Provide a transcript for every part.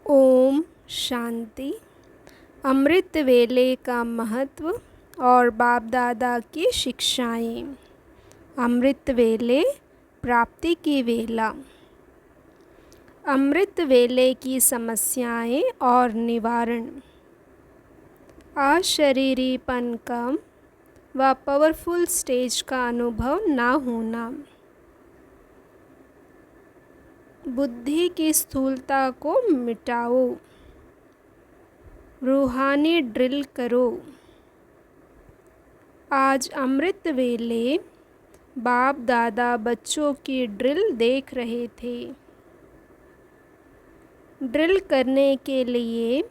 ओम शांति। अमृत वेले का महत्व और बाप दादा की शिक्षाएं। अमृत वेले प्राप्ति की वेला। अमृत वेले की समस्याएं और निवारण। अशरीरीपन का व पावरफुल स्टेज का अनुभव ना होना। बुद्धि की स्थूलता को मिटाओ। रूहानी ड्रिल करो। आज अमृत वेले बाप दादा बच्चों की ड्रिल देख रहे थे। ड्रिल करने के लिए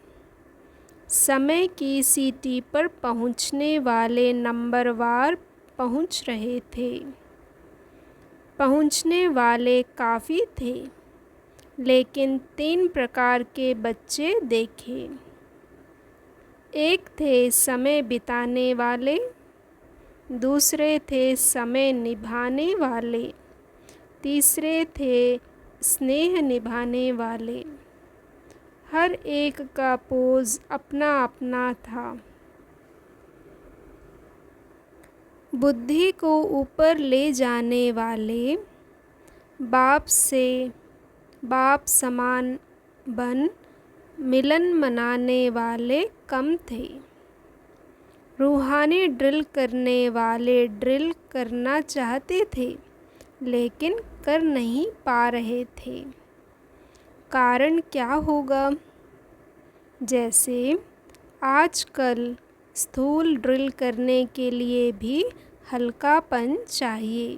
समय की सीटी पर पहुंचने वाले नंबरवार पहुंच रहे थे। पहुंचने वाले काफ़ी थे, लेकिन 3 प्रकार के बच्चे देखे। एक थे समय बिताने वाले, दूसरे थे समय निभाने वाले, तीसरे थे स्नेह निभाने वाले। हर एक का पोज अपना अपना था। बुद्धि को ऊपर ले जाने वाले बाप समान बन मिलन मनाने वाले कम थे। रूहानी ड्रिल करने वाले ड्रिल करना चाहते थे, लेकिन कर नहीं पा रहे थे। कारण क्या होगा? जैसे आजकल स्थूल ड्रिल करने के लिए भी हल्कापन चाहिए,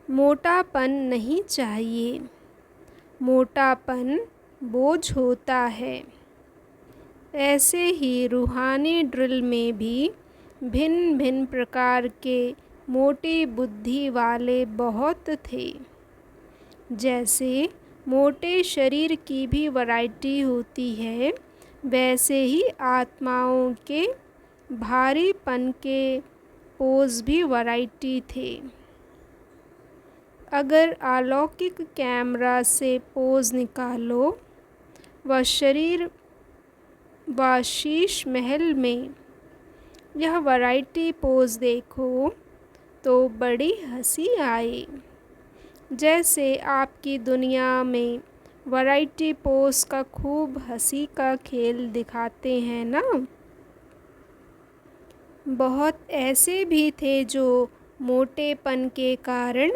मोटापन नहीं चाहिए। मोटापन बोझ होता है। ऐसे ही रूहानी ड्रिल में भी भिन्न भिन्न प्रकार के मोटी बुद्धि वाले बहुत थे। जैसे मोटे शरीर की भी वैरायटी होती है, वैसे ही आत्माओं के भारीपन के पोज भी वैरायटी थे। अगर अलौकिक कैमरा से पोज निकालो व शरीर व शीश महल में यह वैरायटी पोज देखो तो बड़ी हंसी आए। जैसे आपकी दुनिया में वैरायटी पोज का खूब हंसी का खेल दिखाते हैं ना। बहुत ऐसे भी थे जो मोटेपन के कारण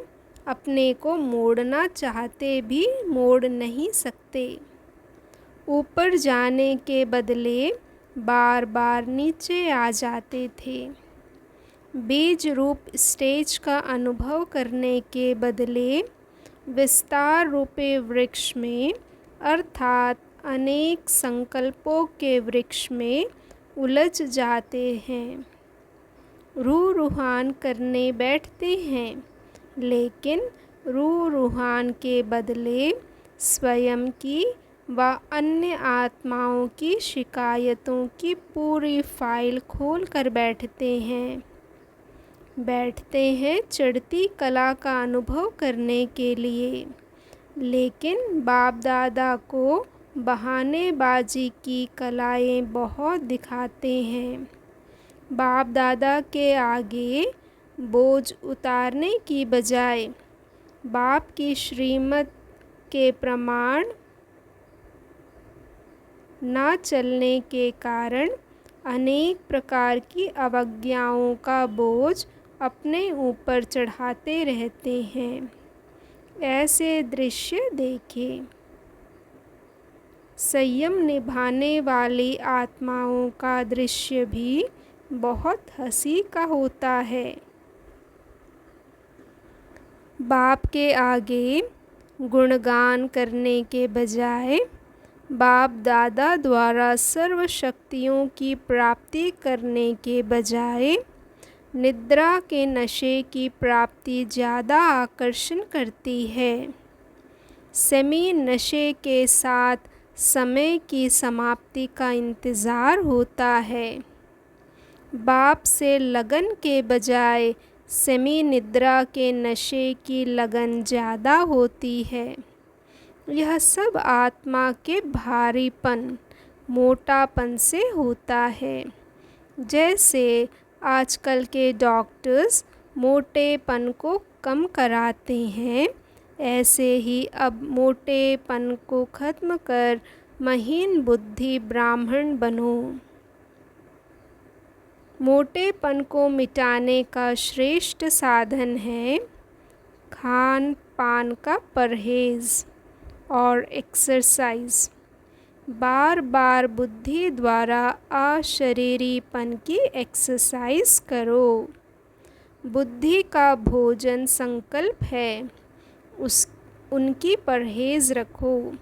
अपने को मोड़ना चाहते भी मोड़ नहीं सकते। ऊपर जाने के बदले बार बार नीचे आ जाते थे। बीज रूप स्टेज का अनुभव करने के बदले विस्तार रूपी वृक्ष में अर्थात अनेक संकल्पों के वृक्ष में उलझ जाते हैं। रूहान करने बैठते हैं, लेकिन रूहान के बदले स्वयं की व अन्य आत्माओं की शिकायतों की पूरी फाइल खोल कर बैठते हैं चढ़ती कला का अनुभव करने के लिए। लेकिन बाप दादा को बहानेबाजी की कलाएं बहुत दिखाते हैं। बाप दादा के आगे बोझ उतारने की बजाय बाप की श्रीमत के प्रमाण ना चलने के कारण अनेक प्रकार की अवज्ञाओं का बोझ अपने ऊपर चढ़ाते रहते हैं। ऐसे दृश्य देखें। संयम निभाने वाली आत्माओं का दृश्य भी बहुत हंसी का होता है। बाप के आगे गुणगान करने के बजाय बाप दादा द्वारा सर्व शक्तियों की प्राप्ति करने के बजाय निद्रा के नशे की प्राप्ति ज़्यादा आकर्षण करती है। सेमी नशे के साथ समय की समाप्ति का इंतज़ार होता है। बाप से लगन के बजाय सेमी निद्रा के नशे की लगन ज़्यादा होती है। यह सब आत्मा के भारीपन, मोटापन से होता है। जैसे आजकल के डॉक्टर्स मोटेपन को कम कराते हैं, ऐसे ही अब मोटेपन को ख़त्म कर महीन बुद्धि ब्राह्मण बनो। मोटेपन को मिटाने का श्रेष्ठ साधन है खान पान का परहेज़ और एक्सरसाइज। बार बार बुद्धि द्वारा अशरीरीपन की एक्सरसाइज करो। बुद्धि का भोजन संकल्प है, उनकी परहेज़ रखो।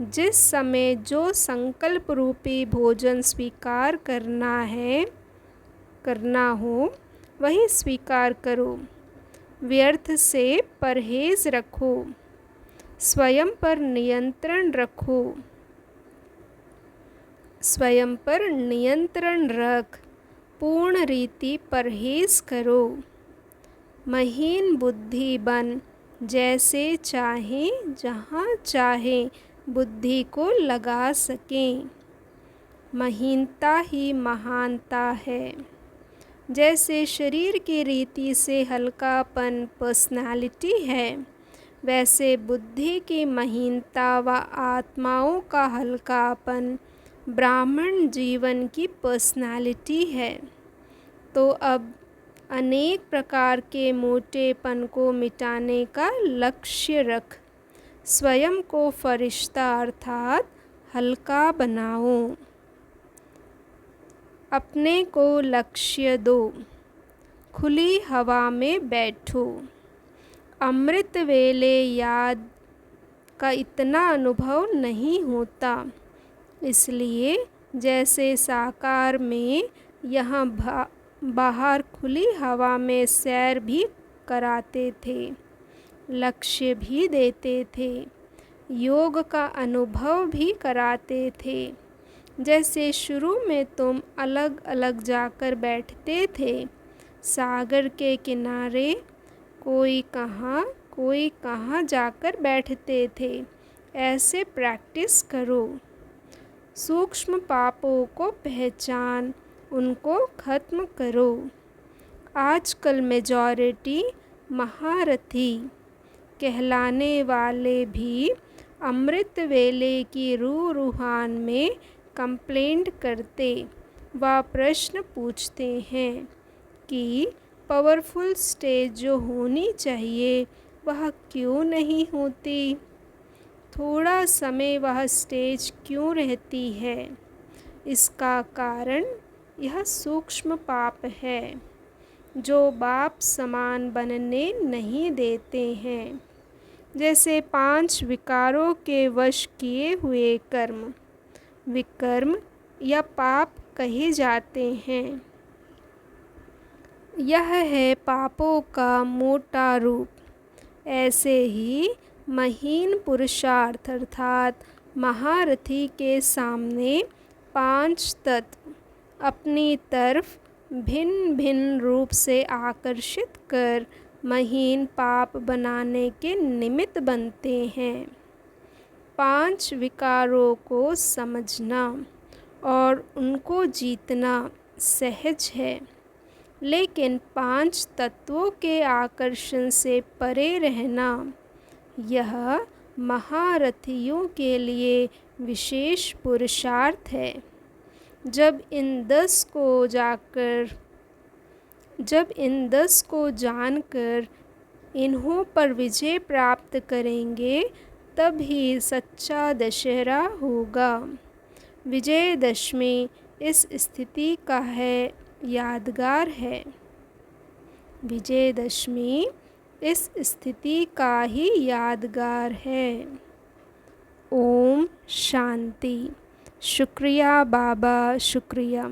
जिस समय जो संकल्प रूपी भोजन स्वीकार करना हो वही स्वीकार करो। व्यर्थ से परहेज़ रखो। स्वयं पर नियंत्रण रखो। स्वयं पर नियंत्रण रख पूर्ण रीति परहेज़ करो। महीन बुद्धि बन, जैसे चाहें जहाँ चाहें बुद्धि को लगा सकें। महीनता ही महानता है। जैसे शरीर की रीति से हल्कापन पर्सनालिटी है, वैसे बुद्धि की महीनता व आत्माओं का हल्कापन ब्राह्मण जीवन की पर्सनालिटी है। तो अब अनेक प्रकार के मोटेपन को मिटाने का लक्ष्य रख। स्वयं को फरिश्ता अर्थात हल्का बनाओ। अपने को लक्ष्य दो। खुली हवा में बैठो। अमृत वेले याद का इतना अनुभव नहीं होता, इसलिए जैसे साकार में यहाँ बाहर खुली हवा में सैर भी कराते थे, लक्ष्य भी देते थे, योग का अनुभव भी कराते थे। जैसे शुरू में तुम अलग अलग जाकर बैठते थे सागर के किनारे, कोई कहाँ जाकर बैठते थे, ऐसे प्रैक्टिस करो। सूक्ष्म पापों को पहचान, उनको ख़त्म करो। आजकल मेजॉरिटी महारथी कहलाने वाले भी अमृत वेले की रूहान में कंप्लेंट करते व प्रश्न पूछते हैं कि पावरफुल स्टेज जो होनी चाहिए वह क्यों नहीं होती, थोड़ा समय वह स्टेज क्यों रहती है। इसका कारण यह सूक्ष्म पाप है जो बाप समान बनने नहीं देते हैं। जैसे 5 विकारों के वश किए हुए कर्म विकर्म या पाप कहे जाते हैं। यह है पापों का मोटा रूप। ऐसे ही महीन पुरुषार्थ अर्थात महारथी के सामने 5 तत्व अपनी तरफ भिन्न भिन्न रूप से आकर्षित कर महीन पाप बनाने के निमित्त बनते हैं। 5 विकारों को समझना और उनको जीतना सहज है, लेकिन 5 तत्वों के आकर्षण से परे रहना यह महारथियों के लिए विशेष पुरुषार्थ है। जब इन 10 को जानकर इन्हों पर विजय प्राप्त करेंगे, तब ही सच्चा दशहरा होगा। विजयदशमी इस स्थिति का है, यादगार है। विजयदशमी इस स्थिति का ही यादगार है। ओम शांति। शुक्रिया बाबा, शुक्रिया।